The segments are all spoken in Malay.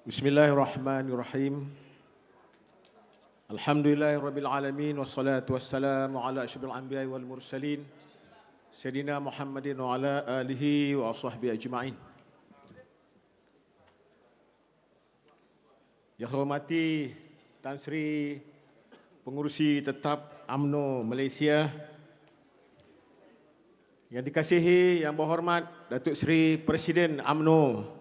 Bismillahirrahmanirrahim. Alhamdulillahirabbil alamin wassalatu wassalamu ala asyrafil anbiya'i wal mursalin sayyidina Muhammadin wa ala alihi wa sahbihi ajma'in. Yang saya hormati Tan Sri Pengurusi Tetap UMNO Malaysia, yang dikasihi Yang Berhormat Datuk Seri Presiden UMNO,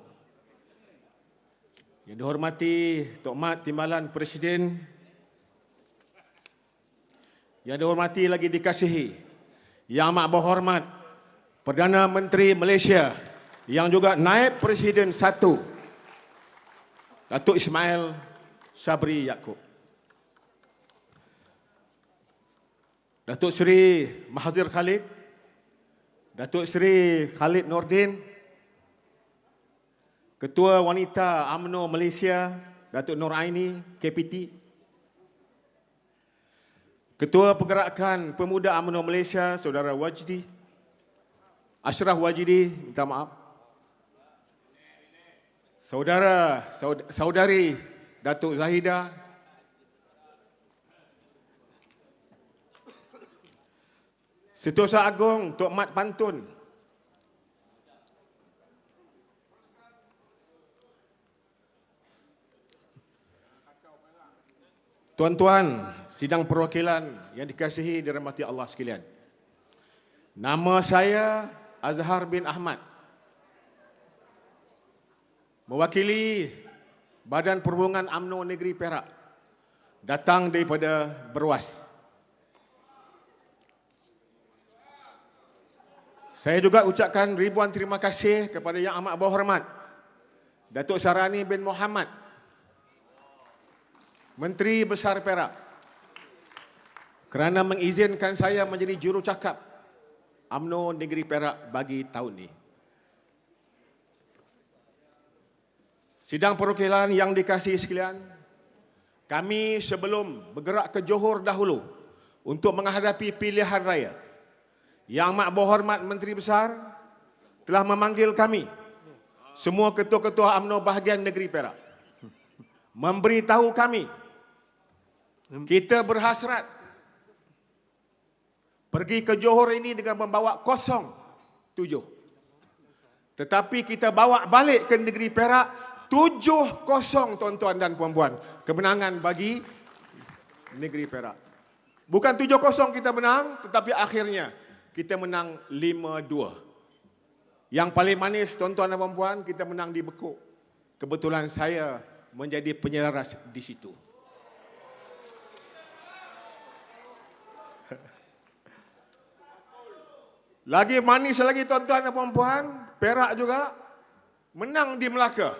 yang dihormati Tok Mat Timbalan Presiden, yang dihormati lagi dikasihi Yang Amat Berhormat Perdana Menteri Malaysia, yang juga Naib Presiden 1, Datuk Ismail Sabri Yaakob, Datuk Seri Mahathir Khalid, Datuk Seri Khalid Nordin, Ketua Wanita UMNO Malaysia, Datuk Nur Aini, KPT, Ketua Pergerakan Pemuda UMNO Malaysia, Saudara Wajdi, Ashraf Wajdi, minta maaf, Saudari Datuk Zahida, Setiausaha Agong Tok Mat Pantun, tuan-tuan sidang perwakilan yang dikasihi dirahmati Allah sekalian. Nama saya Azhar bin Ahmad, mewakili Badan Perhubungan UMNO Negeri Perak, datang daripada Berwas. Saya juga ucapkan ribuan terima kasih kepada Yang Amat Berhormat Datuk Sarani bin Mohamad, Menteri Besar Perak, kerana mengizinkan saya menjadi jurucakap UMNO Negeri Perak bagi tahun ini. Sidang perwakilan yang dikasihi sekalian, kami sebelum bergerak ke Johor dahulu untuk menghadapi pilihan raya, Yang Amat Berhormat Menteri Besar telah memanggil kami, semua ketua-ketua UMNO bahagian negeri Perak, memberitahu kami kita berhasrat pergi ke Johor ini dengan membawa 07. Tetapi kita bawa balik ke negeri Perak 70, tuan-tuan dan puan-puan. Kemenangan bagi negeri Perak. Bukan 7-0 kita menang, tetapi akhirnya kita menang 5-2. Yang paling manis, tuan-tuan dan puan-puan, kita menang di Bekuk. Kebetulan saya menjadi penyelaras di situ. Lagi manis lagi, tuan-tuan dan puan-puan, Perak juga menang di Melaka.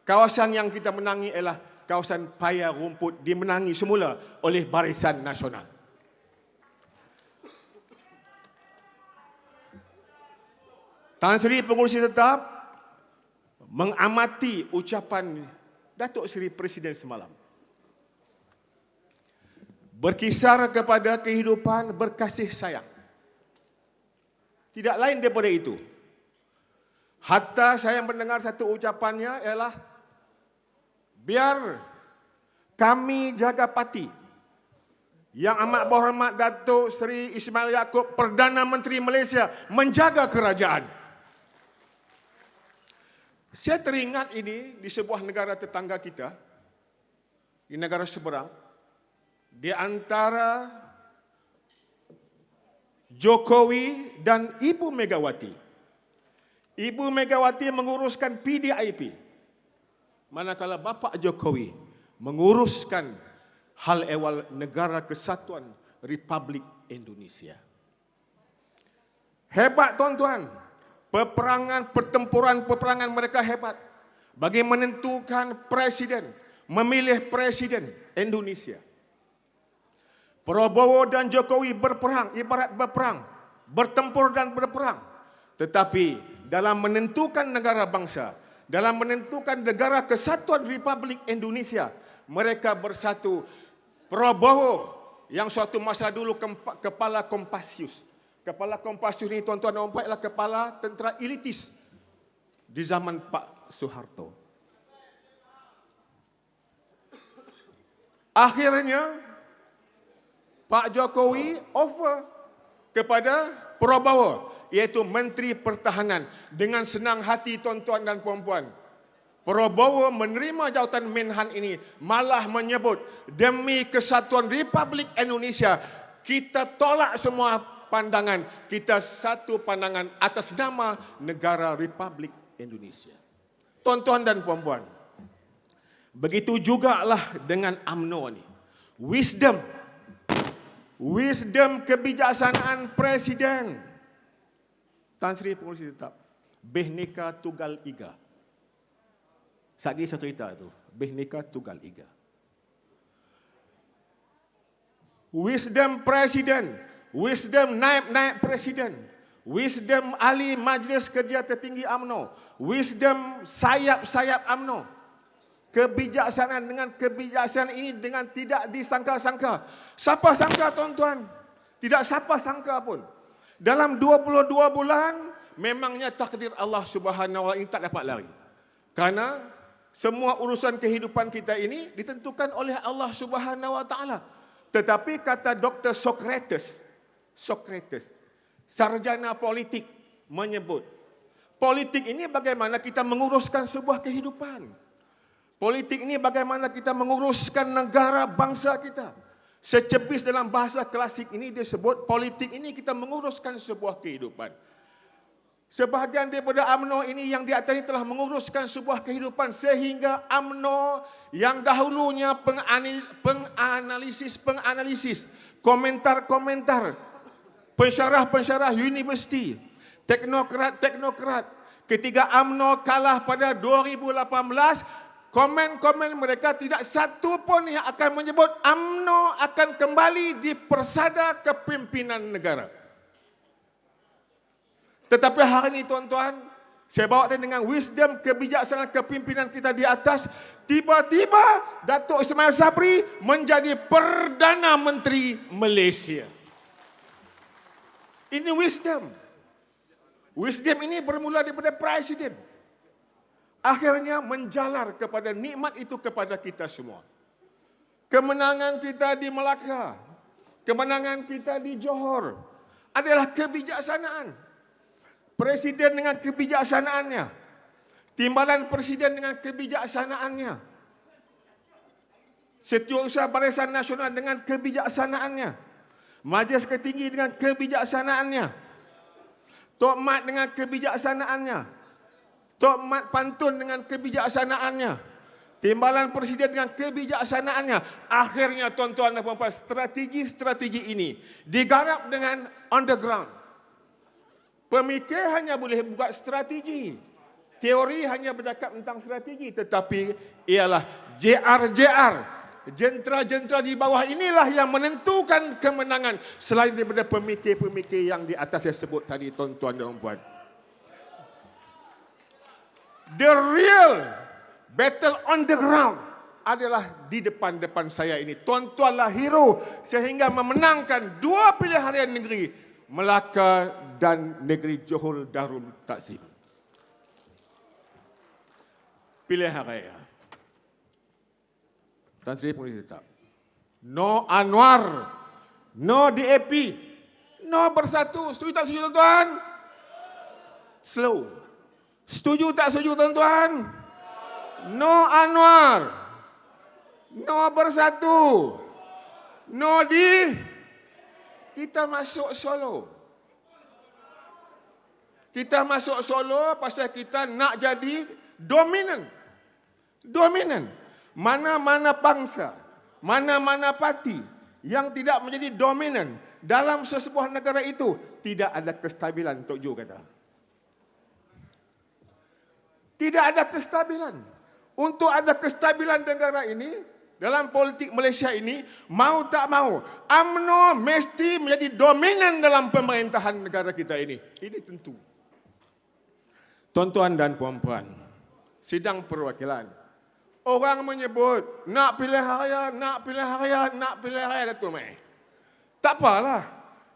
Kawasan yang kita menangi ialah kawasan Paya Rumput, dimenangi semula oleh Barisan Nasional. Tan Sri Pengurusi Tetap mengamati ucapan Datuk Seri Presiden semalam, berkisar kepada kehidupan berkasih sayang. Tidak lain daripada itu. Hatta saya mendengar satu ucapannya ialah, biar kami jaga parti. Yang Amat Berhormat Datuk Seri Ismail Yaakob, Perdana Menteri Malaysia, menjaga kerajaan. Saya teringat ini di sebuah negara tetangga kita, di negara seberang, di antara Jokowi dan Ibu Megawati. Ibu Megawati menguruskan PDIP, manakala Bapak Jokowi menguruskan hal ehwal Negara Kesatuan Republik Indonesia. Hebat, tuan-tuan. Peperangan mereka hebat bagi menentukan presiden, memilih presiden Indonesia. Prabowo dan Jokowi berperang, ibarat berperang, bertempur dan berperang. Tetapi dalam menentukan negara bangsa, dalam menentukan Negara Kesatuan Republik Indonesia, mereka bersatu. Prabowo yang suatu masa dulu kepala Kompasius. Kepala Kompasius ini, tuan-tuan dan puan, adalah kepala tentera elitis di zaman Pak Soeharto. Akhirnya, Pak Jokowi offer kepada Prabowo, iaitu Menteri Pertahanan. Dengan senang hati tuan-tuan dan puan-puan, Prabowo menerima jawatan Menhan ini, malah menyebut, demi kesatuan Republik Indonesia, kita tolak semua pandangan, kita satu pandangan atas nama negara Republik Indonesia. Tuan-tuan dan puan-puan, begitu jugalah dengan UMNO ini. Wisdom kebijaksanaan Presiden Tan Sri Pengurusi Tetap, Bhinneka Tunggal Ika. Lagi saya cerita itu, Bhinneka Tunggal Ika. Wisdom Presiden, wisdom naib Presiden, wisdom ahli Majlis Kerja Tertinggi UMNO, wisdom sayap-sayap UMNO. Kebijaksanaan dengan kebijaksanaan ini dengan tidak disangka-sangka. Siapa sangka tuan-tuan? Tidak siapa sangka pun. Dalam 22 bulan, memangnya takdir Allah Subhanahu Wa Taala ini tak dapat lari. Karena semua urusan kehidupan kita ini ditentukan oleh Allah Subhanahu Wa Taala. Tetapi kata Dr. Socrates, sarjana politik, menyebut, politik ini bagaimana kita menguruskan sebuah kehidupan. Politik ini bagaimana kita menguruskan negara bangsa kita. Secepis dalam bahasa klasik ini disebut, politik ini kita menguruskan sebuah kehidupan. Sebahagian daripada UMNO ini yang di atas ini telah menguruskan sebuah kehidupan, sehingga UMNO yang dahulunya penganalisis, komentar-komentar, pensyarah-pensyarah universiti, teknokrat, ketika UMNO kalah pada 2018, komen-komen mereka tidak satu pun yang akan menyebut UMNO akan kembali di persada kepimpinan negara. Tetapi hari ini tuan-tuan, saya bawa dengan wisdom kebijaksanaan kepimpinan kita di atas, tiba-tiba Datuk Ismail Sabri menjadi Perdana Menteri Malaysia. Ini wisdom. Wisdom ini bermula daripada Presiden. Akhirnya menjalar kepada nikmat itu kepada kita semua. Kemenangan kita di Melaka, kemenangan kita di Johor adalah kebijaksanaan. Presiden dengan kebijaksanaannya, timbalan presiden dengan kebijaksanaannya, Setiausaha Barisan Nasional dengan kebijaksanaannya, Majlis Tertinggi dengan kebijaksanaannya, Tok Mat dengan kebijaksanaannya, Tok Mat Pantun dengan kebijaksanaannya, timbalan presiden dengan kebijaksanaannya. Akhirnya tuan-tuan dan puan-puan, strategi ini digarap dengan underground. Pemikir hanya boleh buat strategi. Teori hanya bercakap tentang strategi. Tetapi ialah JR, jentera-jentera di bawah inilah yang menentukan kemenangan. Selain daripada pemikir-pemikir yang di atas saya sebut tadi tuan-tuan dan puan. The real battle on the ground adalah di depan-depan saya ini. Tuan-tuanlah hero sehingga memenangkan dua pilihan raya negeri, Melaka dan negeri Johor Darul Takzim. Pilihan raya. Tan Sri Pengurusi Tetap. No Anwar, no DAP, no Bersatu. Setuju tak setuju tuan-tuan? Slow. Setuju tak setuju tuan-tuan? No Anwar, no Bersatu, no di. Kita masuk Solo. Kita masuk Solo pasal kita nak jadi dominan. Mana-mana bangsa, mana-mana parti yang tidak menjadi dominan dalam sesebuah negara itu, tidak ada kestabilan, Tok Jo kata. Tidak ada kestabilan. Untuk ada kestabilan negara ini, dalam politik Malaysia ini, mau tak mau, UMNO mesti menjadi dominan dalam pemerintahan negara kita ini. Ini tentu. Tuan-tuan dan puan-puan, sidang perwakilan. Orang menyebut, nak pilih raya, Datuk Mai. Tak apalah,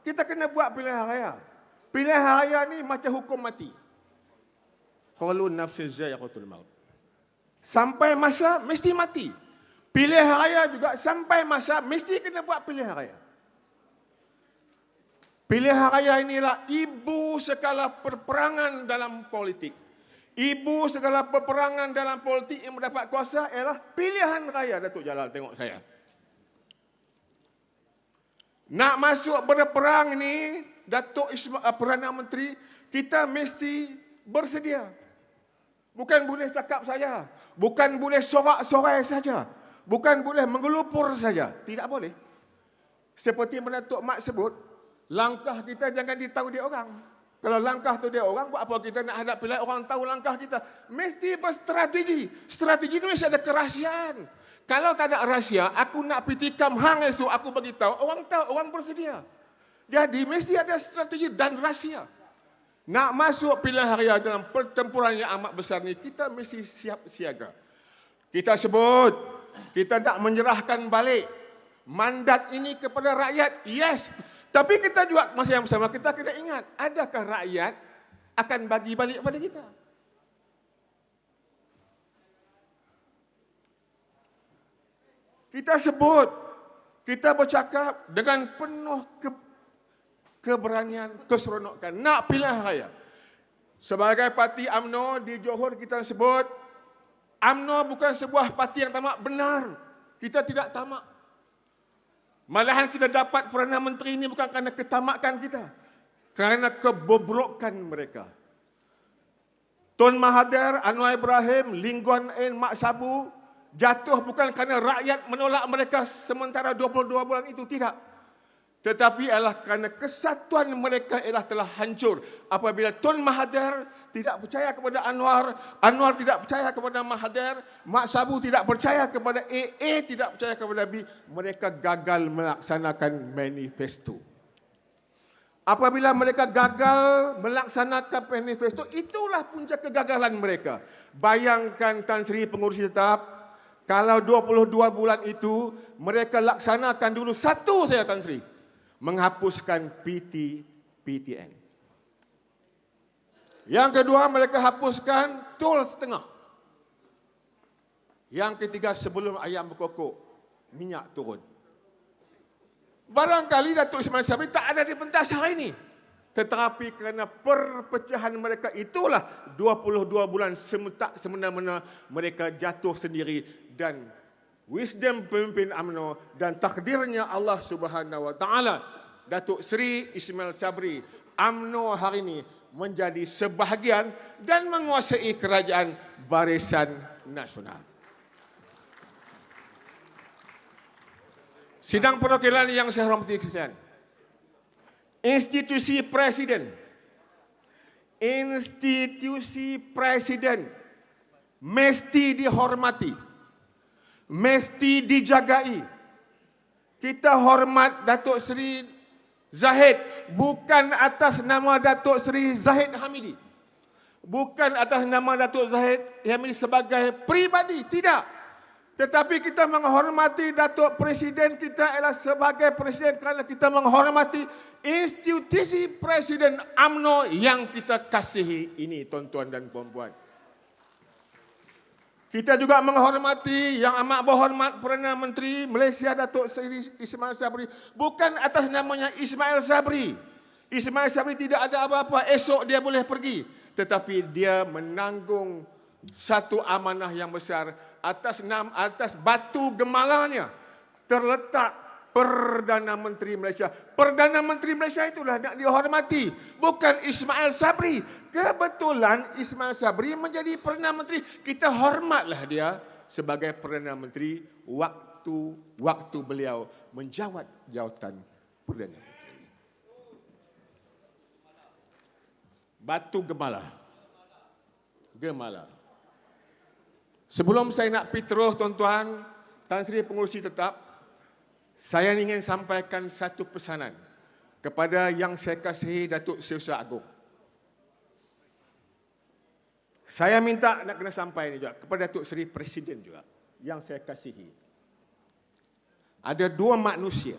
kita kena buat pilihan raya. Pilihan raya ni macam hukum mati. Qalu nafsin za'iqatul maut. Sampai masa mesti mati. Pilihan raya juga sampai masa mesti kena buat pilihan raya. Pilihan raya inilah ibu segala perperangan dalam politik. Ibu segala peperangan dalam politik yang mendapat kuasa ialah pilihan raya. Datuk Jalal, tengok saya. Nak masuk berperang ni, Datuk Perdana Menteri, kita mesti bersedia. Bukan boleh cakap saja. Bukan boleh sorak-sorai saja. Bukan boleh menggelupur saja. Tidak boleh. Seperti mana Tok Mat sebut, langkah kita jangan ditahu dia orang. Kalau langkah tu dia orang, buat apa kita nak hadap pilihan orang tahu langkah kita? Mesti berstrategi. Strategi ni mesti ada kerahsiaan. Kalau tak ada rahsia, aku nak pitikam hang esok, aku bagi tahu, orang tahu, orang bersedia. Jadi mesti ada strategi dan rahsia. Nak masuk pilihan raya dalam pertempuran yang amat besar ni, kita mesti siap siaga. Kita sebut, kita tak menyerahkan balik mandat ini kepada rakyat, yes. Tapi kita juga masa yang bersama kita ingat, adakah rakyat akan bagi balik kepada kita? Kita sebut, kita bercakap dengan penuh keberanian, keseronokan. Nak pilihan raya. Sebagai parti UMNO di Johor kita sebut, UMNO bukan sebuah parti yang tamak, benar. Kita tidak tamak. Malahan kita dapat Perdana Menteri ini bukan kerana ketamakan kita. Kerana kebobrokan mereka. Tun Mahathir, Anwar Ibrahim, Lee Kuan Yew, Mak Sabu, jatuh bukan kerana rakyat menolak mereka sementara 22 bulan itu, tidak. Tetapi adalah kerana kesatuan mereka ialah telah hancur. Apabila Tun Mahathir tidak percaya kepada Anwar, Anwar tidak percaya kepada Mahathir, Mak Sabu tidak percaya kepada A tidak percaya kepada B, mereka gagal melaksanakan manifesto. Apabila mereka gagal melaksanakan manifesto, itulah punca kegagalan mereka. Bayangkan Tan Sri Pengurusi Tetap, kalau 22 bulan itu, mereka laksanakan dulu satu saja Tan Sri, menghapuskan PTN. Yang kedua, mereka hapuskan tol setengah. Yang ketiga, sebelum ayam berkokok, minyak turun. Barangkali Datuk Ismail Sabri tak ada di pentas hari ini. Tetapi kerana perpecahan mereka itulah 22 bulan semena-mena mereka jatuh sendiri, dan wisdom pemimpin UMNO dan takdirnya Allah Subhanahu Wa Taala, Datuk Seri Ismail Sabri, UMNO hari ini menjadi sebahagian dan menguasai kerajaan Barisan Nasional. Sidang perwakilan yang saya hormati sekalian, institusi presiden mesti dihormati, mesti dijagai. Kita hormat Datuk Seri Zahid bukan atas nama Datuk Seri Zahid Hamidi, bukan atas nama Datuk Zahid Hamidi sebagai pribadi, tidak. Tetapi kita menghormati Datuk Presiden kita ialah sebagai Presiden kerana kita menghormati institusi Presiden UMNO yang kita kasihi ini, tuan-tuan dan puan-puan. Kita juga menghormati yang amat berhormat Perdana Menteri Malaysia Datuk Seri Ismail Sabri, bukan atas namanya Ismail Sabri. Ismail Sabri tidak ada apa-apa, esok dia boleh pergi. Tetapi dia menanggung satu amanah yang besar. Atas batu gemalanya terletak Perdana Menteri Malaysia. Perdana Menteri Malaysia itulah nak dihormati, bukan Ismail Sabri. Kebetulan Ismail Sabri menjadi Perdana Menteri, kita hormatlah dia sebagai Perdana Menteri waktu beliau menjawat jawatan Perdana Menteri. Batu gemala. Sebelum saya nak pergi terus, tuan-tuan, Tan Sri Pengurusi Tetap, saya ingin sampaikan satu pesanan kepada yang saya kasihi Datuk Seri Agong. Saya minta nak kena sampai ini juga kepada Datuk Seri Presiden juga yang saya kasihi. Ada dua manusia.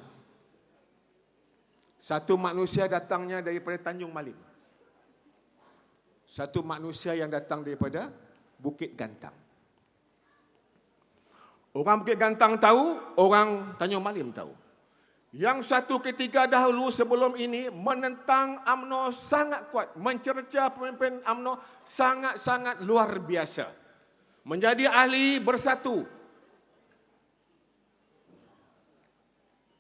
Satu manusia datangnya daripada Tanjung Malim. Satu manusia yang datang daripada Bukit Gantang. Orang Bukit Gantang tahu, orang Tanjung Malim tahu. Yang satu ketika dahulu sebelum ini menentang UMNO sangat kuat. Mencerca pemimpin UMNO sangat-sangat luar biasa. Menjadi ahli bersatu.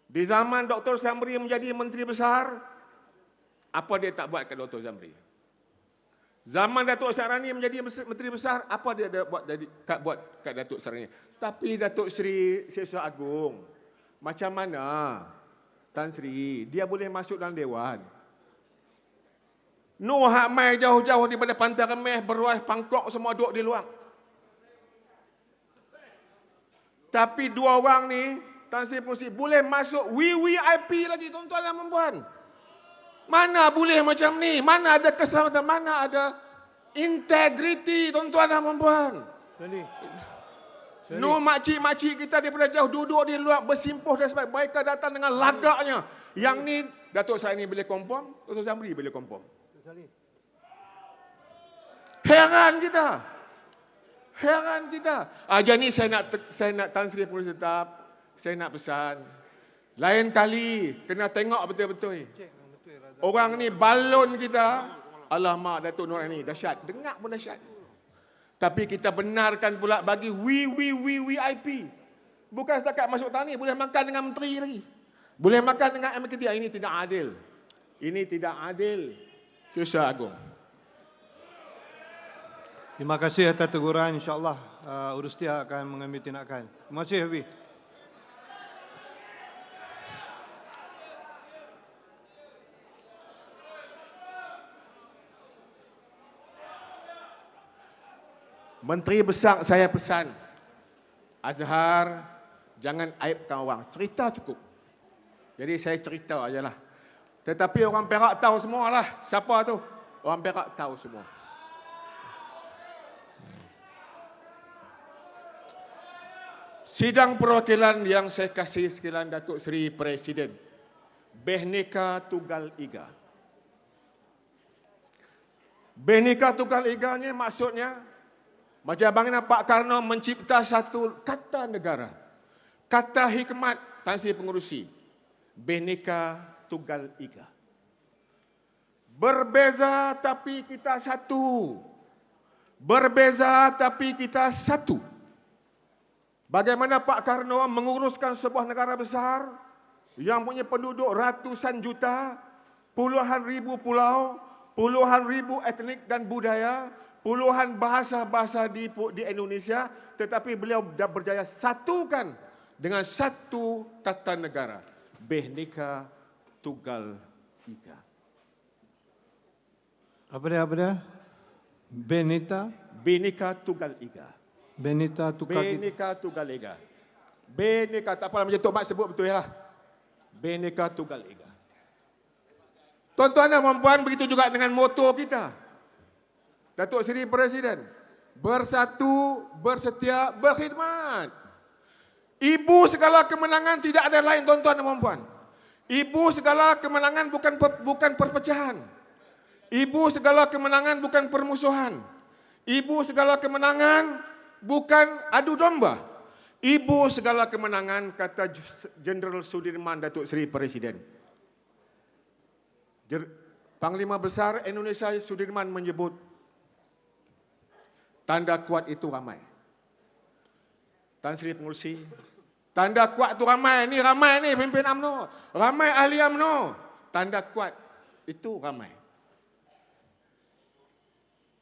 Di zaman Dr. Zamri menjadi Menteri Besar, apa dia tak buat ke Dr. Zamri? Zaman Datuk Sarani menjadi Menteri Besar, apa dia buat kat Datuk Sarani? Tapi Datuk Seri Sesar Agung, macam mana Tan Sri, dia boleh masuk dalam Dewan? Noh hak mai jauh-jauh daripada Pantai Remeh, Beruas, Pangkok semua duduk di luar. Tapi dua orang ni, Tan Sri Pengerusi, boleh masuk VVIP lagi, tuan-tuan dan puan-puan. Mana boleh macam ni? Mana ada keselamatan? Mana ada integriti, tuan-tuan dan puan-puan? No, makcik-makcik kita daripada jauh duduk di luar bersimpuh dan sebab mereka datang dengan lagaknya. Yang ni Datuk Sarani boleh confirm, Datuk Zamri boleh confirm. Heran kita. Heran kita. Jadi saya nak Tan Sri Pengerusi tetap, saya nak pesan. Lain kali kena tengok betul-betul. Orang ni balon kita. Alamak, Datuk Norani dahsyat. Dengar pun dahsyat. Tapi kita benarkan pula bagi VIP. Bukan setakat masuk tani, boleh makan dengan menteri lagi. Boleh makan dengan MKT. Ini tidak adil. Ini tidak adil. Sesar Agung. Terima kasih atas teguran. InsyaAllah Urus Setia akan mengambil tindakan. Terima kasih Habib. Menteri Besar saya pesan, Azhar, jangan aibkan orang. Cerita cukup. Jadi saya cerita ajalah. Tetapi orang Perak tahu semualah siapa tu. Orang Perak tahu semua. Sidang perwakilan yang saya kasih sekalian Datuk Seri Presiden. Bhinneka Tunggal Ika. Bhinneka Tunggal Ika ni maksudnya macam bagaimana Pak Karno mencipta satu kata negara. Kata hikmat Tan Sri Pengerusi. Bhinneka Tunggal Ika. Berbeza tapi kita satu. Berbeza tapi kita satu. Bagaimana Pak Karno menguruskan sebuah negara besar yang punya penduduk ratusan juta, puluhan ribu pulau, puluhan ribu etnik dan budaya, puluhan bahasa-bahasa di Indonesia, tetapi beliau berjaya satukan dengan satu kata negara. Bhinneka Tunggal Ika. Apa dia? Bhinneka Tunggal Ika. Bhinneka Tunggal Ika. Bhinneka, tak apa macam Tok Mat sebut betul lah. Bhinneka Tunggal Ika. Tuan-tuan dan puan-puan, begitu juga dengan moto kita. Datuk Seri Presiden, bersatu, bersetia, berkhidmat. Ibu segala kemenangan tidak ada lain, tuan-tuan dan puan-puan. Ibu segala kemenangan bukan perpecahan. Ibu segala kemenangan bukan permusuhan. Ibu segala kemenangan bukan adu domba. Ibu segala kemenangan, kata Jenderal Sudirman Datuk Seri Presiden. Panglima Besar Indonesia Sudirman menyebut, tanda kuat itu ramai. Tan Sri Pengerusi, tanda kuat itu ramai. Ni ramai ni pemimpin UMNO. Ramai ahli UMNO. Tanda kuat itu ramai.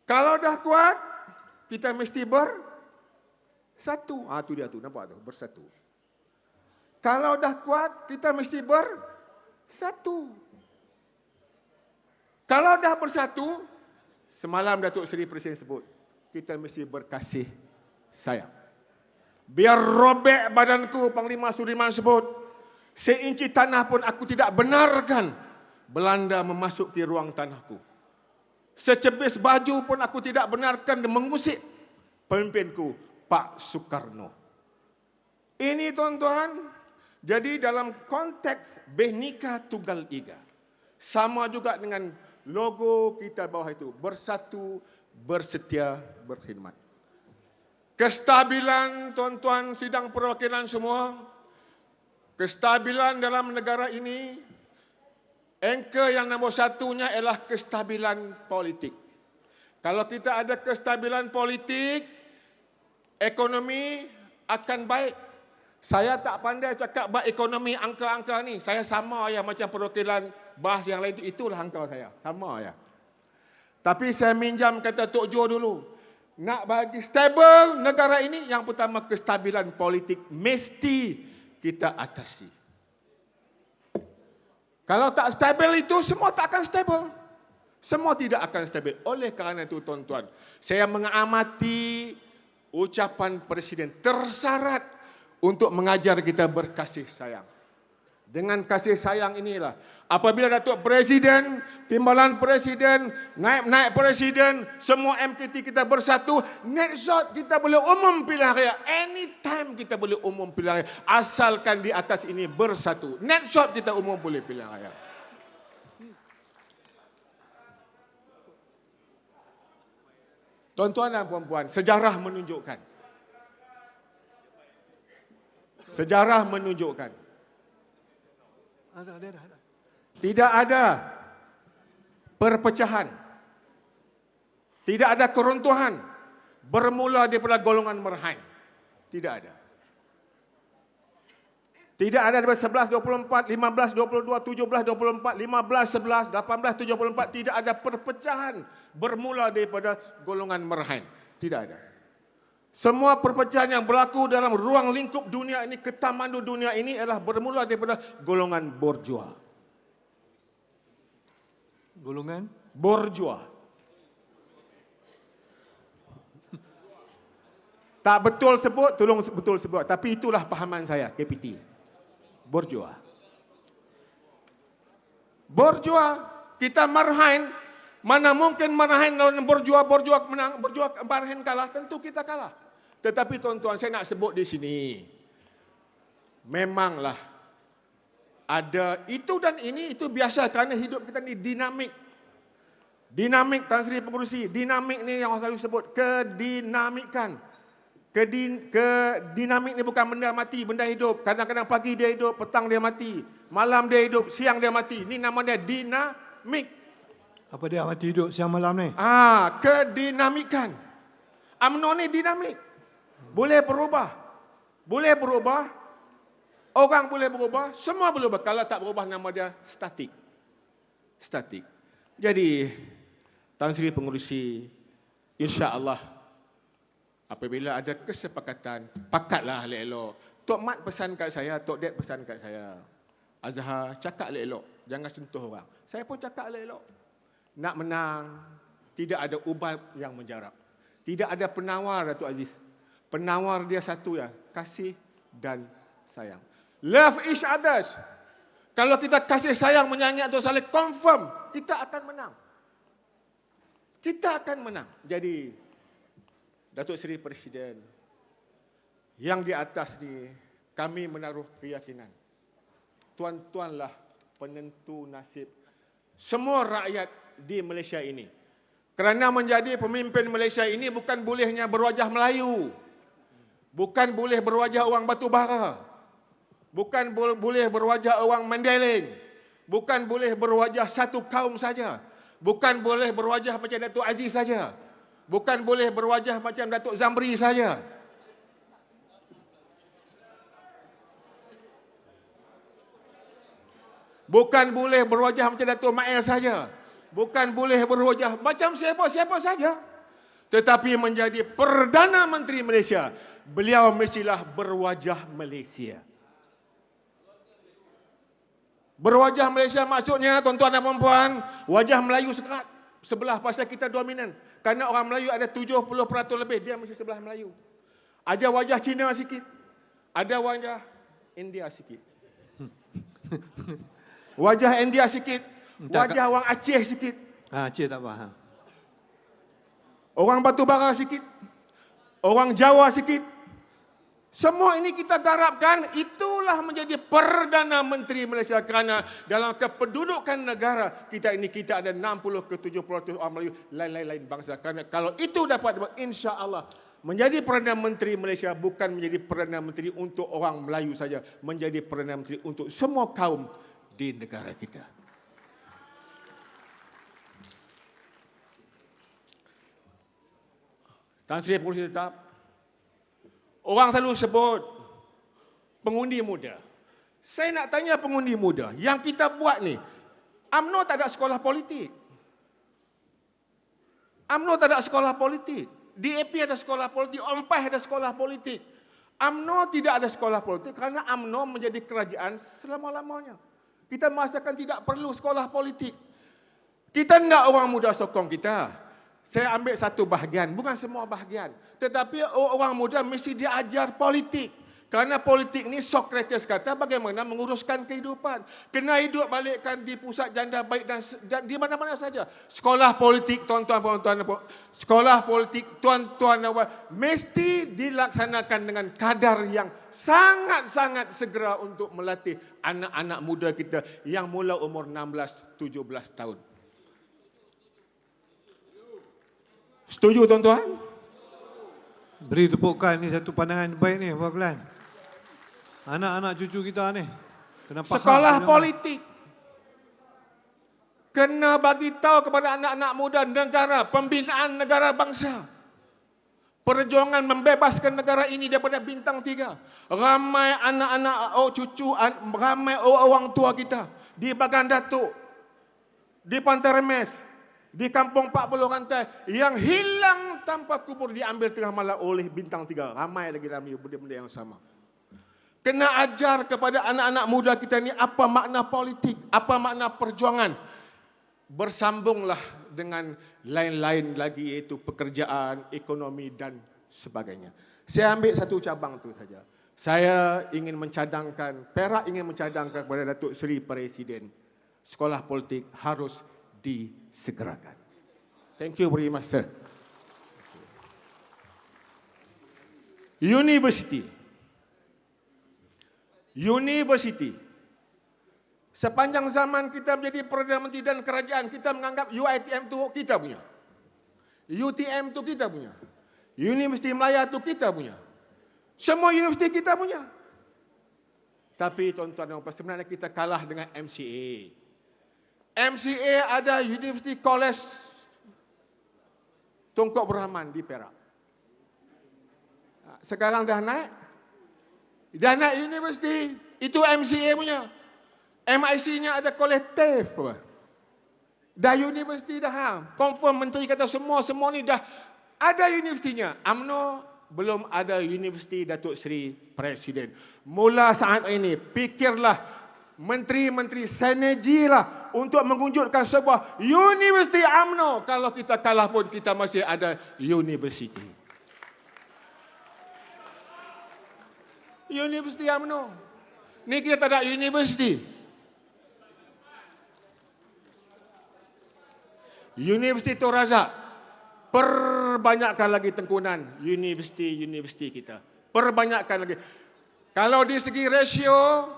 Kalau dah kuat, kita mesti bersatu. Tu dia tu, nampak tu, bersatu. Kalau dah kuat, kita mesti bersatu. Kalau dah bersatu, semalam Datuk Seri Presiden sebut, kita mesti berkasih sayang. Biar robek badanku, Panglima Sudirman sebut, seinci tanah pun aku tidak benarkan Belanda memasuki ruang tanahku. Secebis baju pun aku tidak benarkan mengusik pemimpinku, Pak Soekarno. Ini tuan-tuan, jadi dalam konteks Bhinneka Tunggal Ika, sama juga dengan logo kita bawah itu, bersatu, bersetia, berkhidmat. kestabilan tuan-tuan sidang perwakilan semua, kestabilan dalam negara ini, anchor yang nombor satunya ialah kestabilan politik. Kalau kita ada kestabilan politik, ekonomi akan baik. Saya tak pandai cakap bab ekonomi angka-angka ni. Saya sama ya macam perwakilan bahas yang lain itu. Itulah angka saya. Sama ya. Tapi saya minjam kata Tok Jo dulu. Nak bagi stable negara ini, yang pertama kestabilan politik mesti kita atasi. Kalau tak stabil itu, semua tak akan stabil. Semua tidak akan stabil. Oleh kerana itu tuan-tuan, saya mengamati ucapan Presiden tersyarat untuk mengajar kita berkasih sayang. Dengan kasih sayang inilah, apabila Datuk Presiden, Timbalan Presiden, naib Presiden, semua MKT kita bersatu, next shot kita boleh umum pilihan raya. Anytime kita boleh umum pilihan raya. Asalkan di atas ini bersatu. Next shot kita umum boleh pilihan raya. Tuan-tuan dan puan-puan, sejarah menunjukkan. Sejarah menunjukkan. Tidak ada perpecahan. Tidak ada keruntuhan bermula daripada golongan Merhain. Tidak ada. Tidak ada daripada 11-24, 15-22, 17-24, 15-11, 18-74. Tidak ada perpecahan bermula daripada golongan Merhain. Tidak ada. Semua perpecahan yang berlaku dalam ruang lingkup dunia ini, ketamandu dunia ini adalah bermula daripada golongan borjua. Golongan? Borjua. Tak betul sebut, tolong betul sebut. Tapi itulah pahaman saya, KPT. Borjua. Borjua, kita Merhain, mana mungkin Merhain lawan borjua menang, borjua Merhain kalah, tentu kita kalah. Tetapi tuan-tuan, saya nak sebut di sini, memanglah ada itu dan ini, itu biasa kerana hidup kita ni dinamik. Dinamik, Tan Sri Pengerusi, dinamik ni yang saya selalu sebut, kedinamikan. Dinamik ni bukan benda mati, benda hidup. Kadang-kadang pagi dia hidup, petang dia mati. Malam dia hidup, siang dia mati. Ini nama dia dinamik. Apa dia mati hidup siang malam ni? Kedinamikan. UMNO ni dinamik. Boleh berubah. Boleh berubah. Orang boleh berubah. Semua boleh berubah. Kalau tak berubah, nama dia statik. Statik. Jadi, Tan Sri Pengerusi, insya-Allah, apabila ada kesepakatan, pakatlah elok-elok. Tok Mat pesan kat saya, Tok Dek pesan kat saya. Azhar, cakap elok-elok. Jangan sentuh orang. Saya pun cakap elok-elok. Nak menang, tidak ada ubat yang menjarap. Tidak ada penawar, Datuk Aziz. Penawar dia satu ya, kasih dan sayang. Love each others. Kalau kita kasih sayang, menyanyi atau saling confirm, kita akan menang. Kita akan menang. Jadi, Datuk Seri Presiden, yang di atas ni, kami menaruh keyakinan. Tuan-tuanlah penentu nasib semua rakyat di Malaysia ini. Kerana menjadi pemimpin Malaysia ini bukan bolehnya berwajah Melayu. Bukan boleh berwajah orang batu bara. Bukan boleh berwajah orang Mandailing. Bukan boleh berwajah satu kaum saja. Bukan boleh berwajah macam Datuk Aziz saja. Bukan boleh berwajah macam Datuk Zamri saja. Bukan boleh berwajah macam Datuk Mael saja. Bukan boleh berwajah macam siapa-siapa saja. Tetapi menjadi Perdana Menteri Malaysia, beliau mestilah berwajah Malaysia. Berwajah Malaysia maksudnya, tuan-tuan dan puan-puan, wajah Melayu sebelah pasal kita dominan. Kerana orang Melayu ada 70% lebih, dia mesti sebelah Melayu. Ada wajah Cina sikit, ada wajah India sikit. Wajah India sikit, wajah orang Aceh sikit. Aceh tak faham. Orang batu bara sikit, orang Jawa sikit. Semua ini kita garapkan, itulah menjadi Perdana Menteri Malaysia. Kerana dalam kependudukan negara kita ini, kita ada 60 ke 70% orang Melayu, lain-lain bangsa. Kerana kalau itu dapat, insya-Allah menjadi Perdana Menteri Malaysia bukan menjadi Perdana Menteri untuk orang Melayu saja, menjadi Perdana Menteri untuk semua kaum di negara kita. Tan Sri Pengurusi Tetap, orang selalu sebut pengundi muda. Saya nak tanya pengundi muda, yang kita buat ni, UMNO tak ada sekolah politik. UMNO tak ada sekolah politik. DAP ada sekolah politik, OMPAS ada sekolah politik. UMNO tidak ada sekolah politik kerana UMNO menjadi kerajaan selama-lamanya. Kita merasakan tidak perlu sekolah politik. Kita nak orang muda sokong kita. Saya ambil satu bahagian, bukan semua bahagian. Tetapi orang muda mesti diajar politik. Kerana politik ni Socrates kata bagaimana menguruskan kehidupan. Kena hidup balikkan di pusat janda baik dan di mana-mana saja. Sekolah politik tuan-tuan, sekolah politik tuan-tuan mesti dilaksanakan dengan kadar yang sangat-sangat segera untuk melatih anak-anak muda kita yang mula umur 16-17 tahun. Setuju tuan-tuan? Beri tepukan ni satu pandangan baik ni, Pak Kelan. Anak-anak cucu kita ni kena faham. Sekolah politik. Kena bagi tahu kepada anak-anak muda negara, pembinaan negara bangsa. Perjuangan membebaskan negara ini daripada bintang 3. Ramai anak-anak cucu, ramai orang tua kita di Bagan Datuk, di Pantai Remes, di Kampung 40 Rantai yang hilang tanpa kubur diambil tengah malam oleh bintang 3. Ramai lagi benda-benda yang sama. Kena ajar kepada anak-anak muda kita ni apa makna politik, apa makna perjuangan. Bersambunglah dengan lain-lain lagi iaitu pekerjaan, ekonomi dan sebagainya. Saya ambil satu cabang tu saja. Saya ingin mencadangkan, Perak ingin mencadangkan kepada Datuk Seri Presiden, sekolah politik harus disegerakan. Thank you very much, sir. University. Sepanjang zaman kita menjadi Perdana Menteri dan kerajaan, kita menganggap UiTM itu kita punya. UTM itu kita punya. Universiti Melaya itu kita punya. Semua universiti kita punya. Tapi tuan-tuan dan puan, sebenarnya kita kalah dengan MCA. MCA ada University College Tunku Abdul Rahman di Perak. Sekarang dah naik. Dah naik universiti. Itu MCA punya. MIC-nya ada kolektif. Dah universiti dah. Confirm menteri kata semua ni dah ada universitinya. UMNO belum ada universiti Datuk Seri Presiden. Mula saat ini fikirlah menteri-menteri sinergilah untuk mewujudkan sebuah universiti UMNO. Kalau kita kalah pun kita masih ada universiti. Universiti UMNO. Ni kita tak ada universiti. Universiti Tun Razak. Perbanyakkan lagi tengkunan universiti kita. Perbanyakkan lagi. Kalau di segi rasio,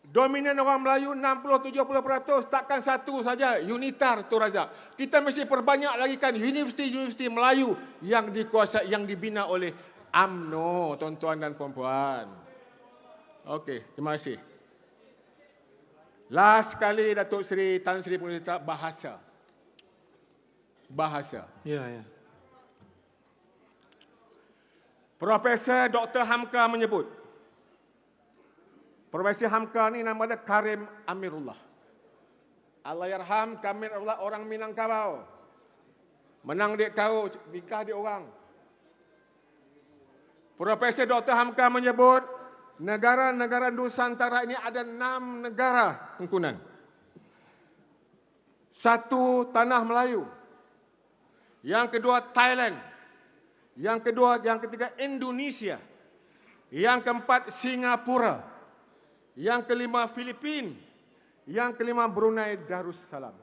dominan orang Melayu 60-70%, takkan satu saja, Unitar Tun Razak. Kita mesti perbanyak lagi kan universiti-universiti Melayu yang dikuasai, yang dibina oleh UMNO, tuan-tuan dan puan-puan. Okey, terima kasih. Last kali Datuk Seri Tan Sri Pengurusi Tetap bahasa. Ya. Profesor Dr. Hamka menyebut. Profesor Hamka ni nama dia Karim Amirullah. Allahyarham Karim Amirullah orang Minangkabau. Menang dek kau, nikah dek orang. Profesor Dr. Hamka menyebut negara-negara Nusantara ini ada 6 negara tengkunan. 1 tanah Melayu. Yang kedua Thailand. Yang ketiga Indonesia. Yang keempat Singapura. Yang kelima Filipina. Yang kelima Brunei Darussalam.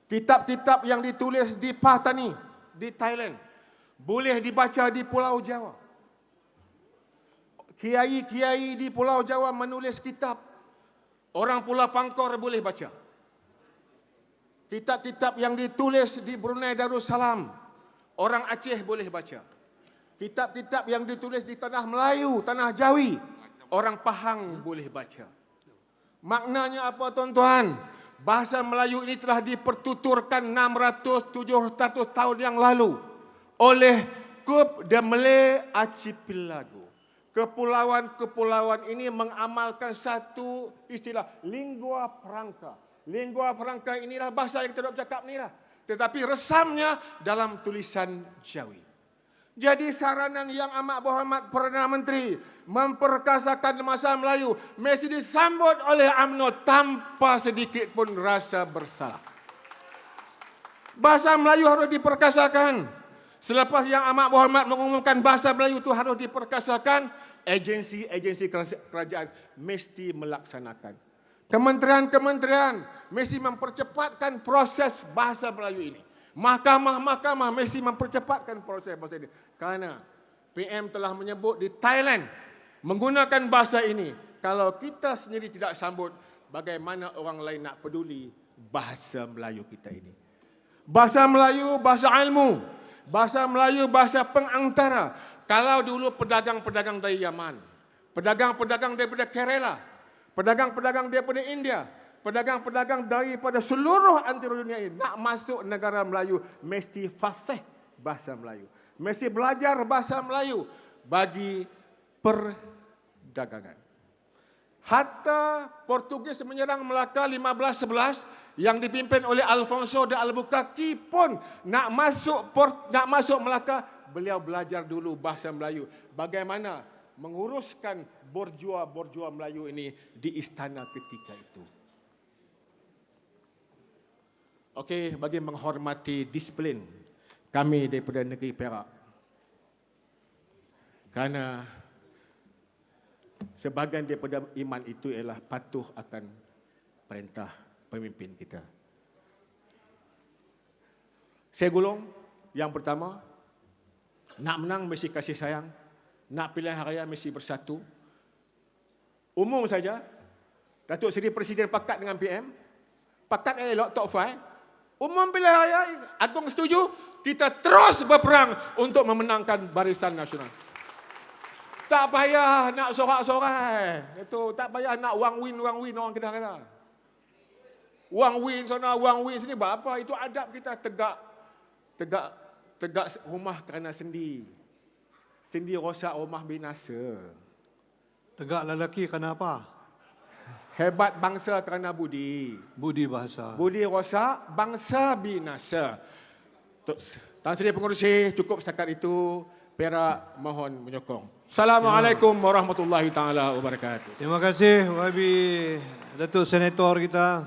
Kitab-kitab yang ditulis di Pattani di Thailand boleh dibaca di Pulau Jawa. Kiai-kiai di Pulau Jawa menulis kitab. Orang Pulau Pangkor boleh baca. Kitab-kitab yang ditulis di Brunei Darussalam, Orang Aceh boleh baca. Kitab-kitab yang ditulis di tanah Melayu, tanah Jawi, orang Pahang boleh baca. Maknanya apa tuan-tuan? Bahasa Melayu ini telah dipertuturkan 600-700 tahun yang lalu oleh Coupe de Malay Archipelago. Kepulauan-kepulauan ini mengamalkan satu istilah lingua franca. Lingua franca inilah bahasa yang kita nak bercakap ni lah. Tetapi resamnya dalam tulisan Jawi. Jadi saranan yang amat berhormat Perdana Menteri memperkasakan bahasa Melayu mesti disambut oleh UMNO tanpa sedikit pun rasa bersalah. Bahasa Melayu harus diperkasakan. Selepas yang amat berhormat mengumumkan bahasa Melayu itu harus diperkasakan, agensi-agensi kerajaan mesti melaksanakan. Kementerian-kementerian mesti mempercepatkan proses bahasa Melayu ini. Mahkamah-mahkamah mesti mempercepatkan proses bahasa ini. Kerana PM telah menyebut di Thailand menggunakan bahasa ini. Kalau kita sendiri tidak sambut, bagaimana orang lain nak peduli bahasa Melayu kita ini? Bahasa Melayu, bahasa ilmu. Bahasa Melayu, bahasa pengantara. Kalau dulu pedagang-pedagang dari Yaman, pedagang-pedagang daripada Kerala, pedagang-pedagang daripada India, pedagang-pedagang daripada seluruh antara dunia ini nak masuk negara Melayu mesti fasih bahasa Melayu. Mesti belajar bahasa Melayu bagi perdagangan. Hatta Portugis menyerang Melaka 1511 yang dipimpin oleh Alfonso de Albuquerque pun nak masuk Melaka, beliau belajar dulu bahasa Melayu. Bagaimana menguruskan borjua-borjua Melayu ini di istana ketika itu. Okey, bagi menghormati disiplin kami daripada negeri Perak. Kerana sebahagian daripada iman itu ialah patuh akan perintah pemimpin kita. Saya gulung yang pertama, nak menang mesti kasih sayang, nak pilihan raya mesti bersatu. Umum saja, Datuk Seri Presiden pakat dengan PM, pakat elok top 5. Umum pilihan raya, Agong setuju, kita terus berperang untuk memenangkan Barisan Nasional. Tak payah nak sorak-sorai. Itu tak payah nak wang win orang kena. Wang win sana, wang win sini, apa? Itu adab kita tegak rumah kerana sendi. Sendi rosak, rumah binasa. Tegak lelaki kenapa? Hebat bangsa kerana budi. Budi bahasa. Budi rosak, bangsa binasa. Tan Sri Pengerusi, cukup setakat itu. Perak mohon menyokong. Assalamualaikum warahmatullahi taala wabarakatuh. Terima kasih Wabi Datuk Senator kita.